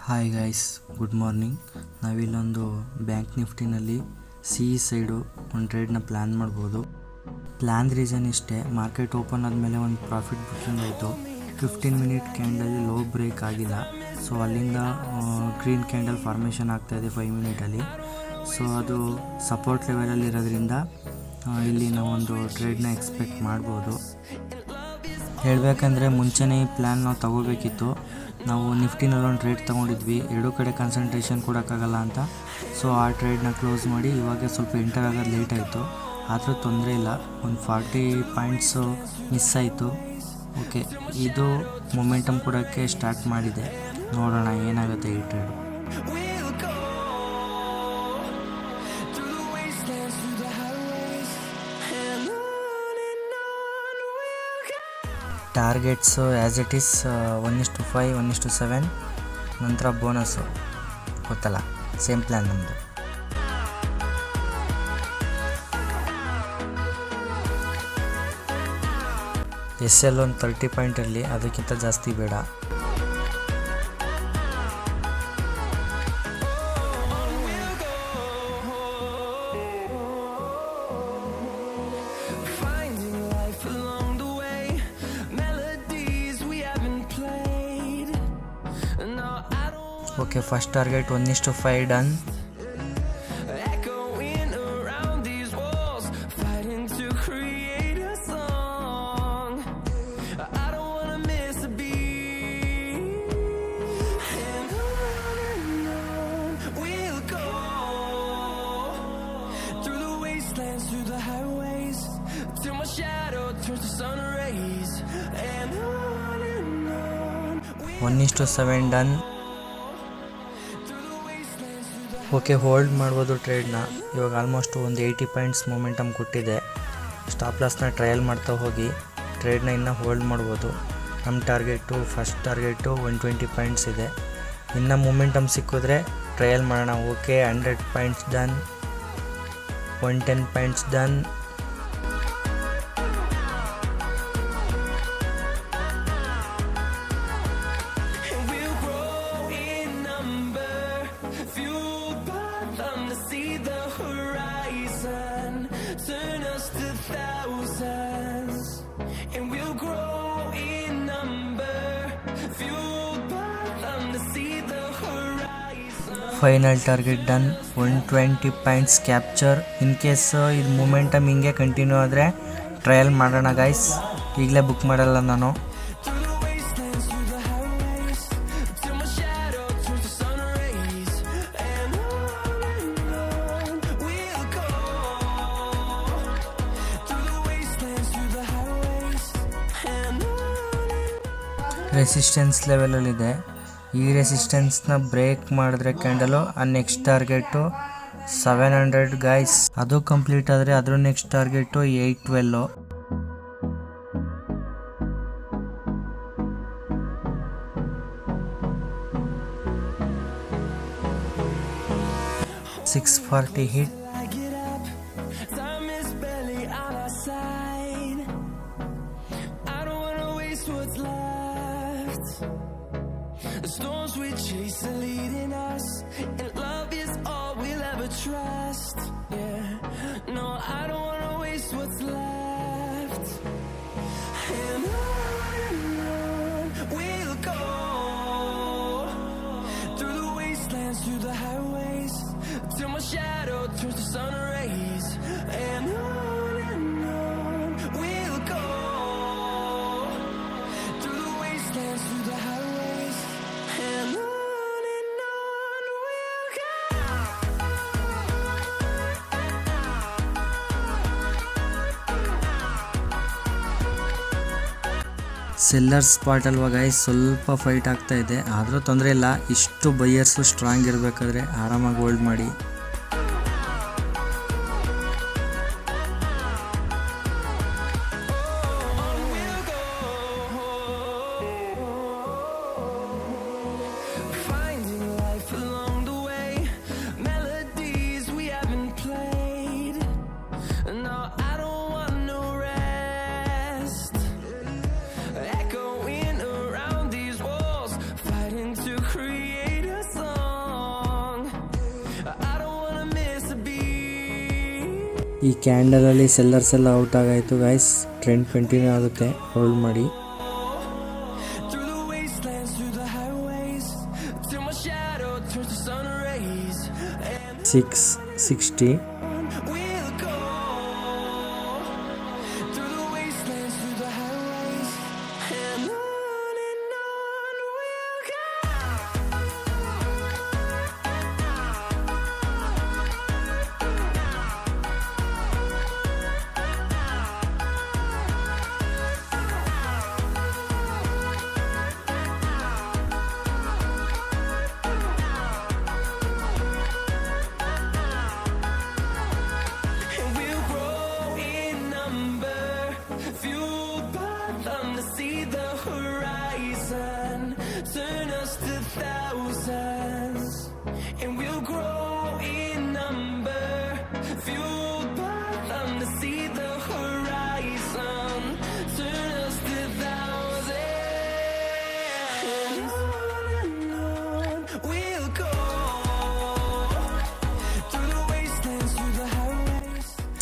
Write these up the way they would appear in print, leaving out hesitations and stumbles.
Hi guys, good morning. ನಾವಿಲ್ಲೊಂದು bank ನಿಫ್ಟಿನಲ್ಲಿ side ಒಂದು ಟ್ರೇಡ್ನ ಪ್ಲ್ಯಾನ್ ಮಾಡ್ಬೋದು. ಪ್ಲ್ಯಾನ್ ರೀಸನ್ ಇಷ್ಟೇ, ಮಾರ್ಕೆಟ್ ಓಪನ್ ಆದಮೇಲೆ ಒಂದು ಪ್ರಾಫಿಟ್ ಬುಕ್ಕಿಂಗ್ ಆಯಿತು. 15 ಮಿನಿಟ್ ಕ್ಯಾಂಡಲ್ಲಿ ಲೋ ಬ್ರೇಕ್ ಆಗಿಲ್ಲ. ಸೊ ಅಲ್ಲಿಂದ ಗ್ರೀನ್ ಕ್ಯಾಂಡಲ್ ಫಾರ್ಮೇಷನ್ ಆಗ್ತಾಯಿದೆ 5 ಮಿನಿಟಲ್ಲಿ. ಸೊ ಅದು ಸಪೋರ್ಟ್ ಲೆವೆಲಲ್ಲಿ ಇರೋದ್ರಿಂದ ಇಲ್ಲಿ ನಾವೊಂದು ಟ್ರೇಡ್ನ ಎಕ್ಸ್ಪೆಕ್ಟ್ ಮಾಡ್ಬೋದು. ಹೇಳಬೇಕಂದ್ರೆ ಮುಂಚೆನೇ ಈ ಪ್ಲ್ಯಾನ್ ನಾವು ತಗೋಬೇಕಿತ್ತು. ನಾವು ನಿಫ್ಟಿನಲ್ಲಿ ಒಂದು ಟ್ರೇಡ್ ತೊಗೊಂಡಿದ್ವಿ, ಎರಡೂ ಕಡೆ ಕಾನ್ಸಂಟ್ರೇಷನ್ ಕೊಡೋಕ್ಕಾಗಲ್ಲ ಅಂತ. ಸೊ ಆ ಟ್ರೇಡ್ನ ಕ್ಲೋಸ್ ಮಾಡಿ ಇವಾಗ ಸ್ವಲ್ಪ ಎಂಟರ್ ಆಗೋದು ಲೇಟ್ ಆಯಿತು. ಆದರೂ ತೊಂದರೆ ಇಲ್ಲ, ಒಂದು 40 ಪಾಯಿಂಟ್ಸು ಮಿಸ್ ಆಯಿತು. ಓಕೆ, ಇದು ಮೊಮೆಂಟಮ್ ಕೊಡೋಕ್ಕೆ ಸ್ಟಾರ್ಟ್ ಮಾಡಿದೆ. ನೋಡೋಣ ಏನಾಗುತ್ತೆ ಈ trade. Targets as it is 1:5, 1:7, ನಂತರ ಬೋನಸ್ಸು ಗೊತ್ತಲ್ಲ, ಸೇಮ್ ಪ್ಲ್ಯಾನ್ ನಮ್ಮದು. SL ಒಂದು 30 ಪಾಯಿಂಟ್ ಇರಲಿ, ಅದಕ್ಕಿಂತ ಜಾಸ್ತಿ ಬೇಡ. Okay, first target 1:5 done. One is to 7 done. Okay, hold ಮಾಡ್ಬೋದು ಟ್ರೇಡ್ನ. ಇವಾಗ ಆಲ್ಮೋಸ್ಟ್ ಒಂದು 80 ಪಾಯಿಂಟ್ಸ್ ಮೊಮೆಂಟಮ್ ಕೊಟ್ಟಿದೆ. ಸ್ಟಾಪ್ ಲಾಸ್ನ ಟ್ರಯಲ್ ಮಾಡ್ತಾ ಹೋಗಿ ಟ್ರೇಡ್ನ ಇನ್ನೂ ಹೋಲ್ಡ್ ಮಾಡ್ಬೋದು. ನಮ್ಮ ಫಸ್ಟ್ ಟಾರ್ಗೆಟು 120 ಪಾಯಿಂಟ್ಸ್ ಇದೆ. ಇನ್ನು ಮೊಮೆಂಟಮ್ ಸಿಕ್ಕಿದ್ರೆ ಟ್ರಯಲ್ ಮಾಡೋಣ. Okay, 100 points done, 110 points done. Final target done, 120 points capture. In case ಇದು ಮೊಮೆಂಟಮ್ ಹಿಂಗೆ ಕಂಟಿನ್ಯೂ ಆದರೆ ಟ್ರಯಲ್ ಮಾಡೋಣ ಗೈಸ್. ಈಗಲೇ ಬುಕ್ ಮಾಡಲ್ಲ ನಾನು. ರೆಸಿಸ್ಟೆನ್ಸ್ ಲೆವೆಲಲ್ಲಿದೆ. ಈ ರೆಸಿಸ್ಟೆನ್ಸ್ನ ಬ್ರೇಕ್ ಮಾಡಿದ್ರೆ ಕ್ಯಾಂಡಲು ಆ ನೆಕ್ಸ್ಟ್ ಟಾರ್ಗೆಟು 700 ಗೈಸ್. ಅದು ಕಂಪ್ಲೀಟ್ ಆದರೆ ಅದ್ರ next target 812. $640 hit. The storms we chase are leading us, and love is all we'll ever trust. Yeah, no, I don't wanna waste what's left. And on we'll go, through the wastelands, through the highways, till my shadow turns to sun rays. And on we'll go, through the wastelands, through the highways. Seller spot ಅಲ್ವಾ guys, ಸ್ವಲ್ಪ fight ಆಗ್ತಾ ಇದೆ. ಆದರೂ ತೊಂದರೆ ಇಲ್ಲ, ಇಷ್ಟು buyers strong ಇರಬೇಕಾದ್ರೆ ಆರಾಮಾಗಿ ಹೋಲ್ಡ್ ಮಾಡಿ. Echoing around these walls, fighting to create a ಈ ಕ್ಯಾಂಡಲಲ್ಲಿ ಸೆಲ್ಲರ್ಸ್ ಎಲ್ಲ ಔಟ್ ಆಗಾಯಿತು ಗೈಸ್. ಟ್ರೆಂಡ್ ಕಂಟಿನ್ಯೂ ಆಗುತ್ತೆ, ಹೋಲ್ಡ್ ಮಾಡಿ. Through the wastelands, through the highways, till my shadow turns to sun rays. And 660. we'll go through the wastelands, through the highways, and on we'll go.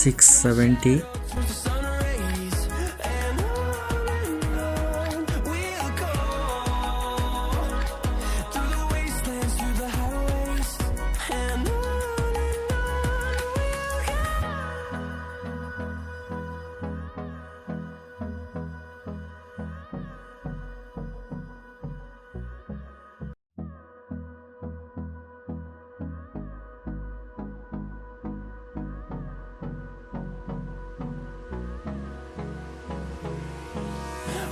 670.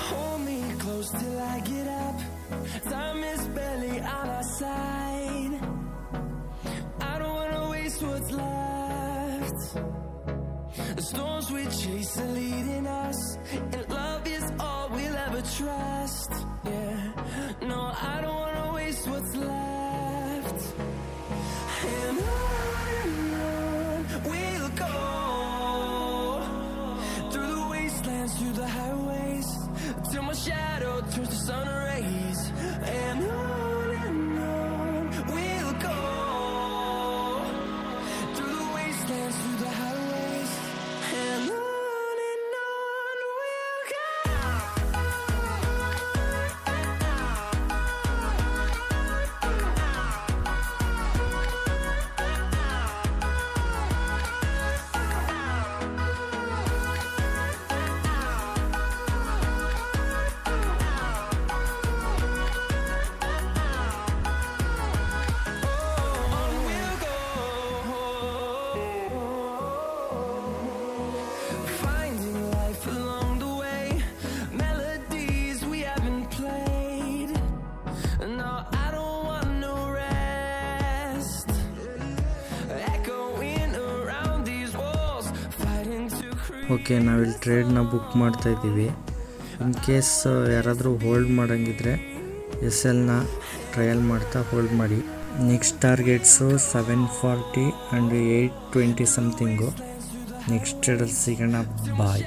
Hold me close till I get up. Time is barely on our side. I don't wanna waste what's left. The storms we chase are leading us, and love is all we'll ever trust. Yeah, no, I don't wanna waste what's left. And on we'll go through the wastelands, through the highways, till my shadow turns to sun rays. And on we'll go through the wastelands, through the highways, and on we'll go. Finding life along the way, melodies we haven't played. No, I don't want no rest. Echoing around these walls, fighting to create. Okay, ನಾವಿಲ್ಲಿ ಟ್ರೇಡ್ನ book ಮಾಡ್ತಾ ಇದ್ದೀವಿ. In case ಯಾರಾದರೂ hold ಮಾಡೋಂಗಿದ್ರೆ SLನ trail ಮಾಡ್ತಾ hold ಮಾಡಿ. Next targets 740 and 820 something. Next ಟ್ರೇಡಲ್ಲಿ ಸಿಗೋಣ. ಬಾಯ್.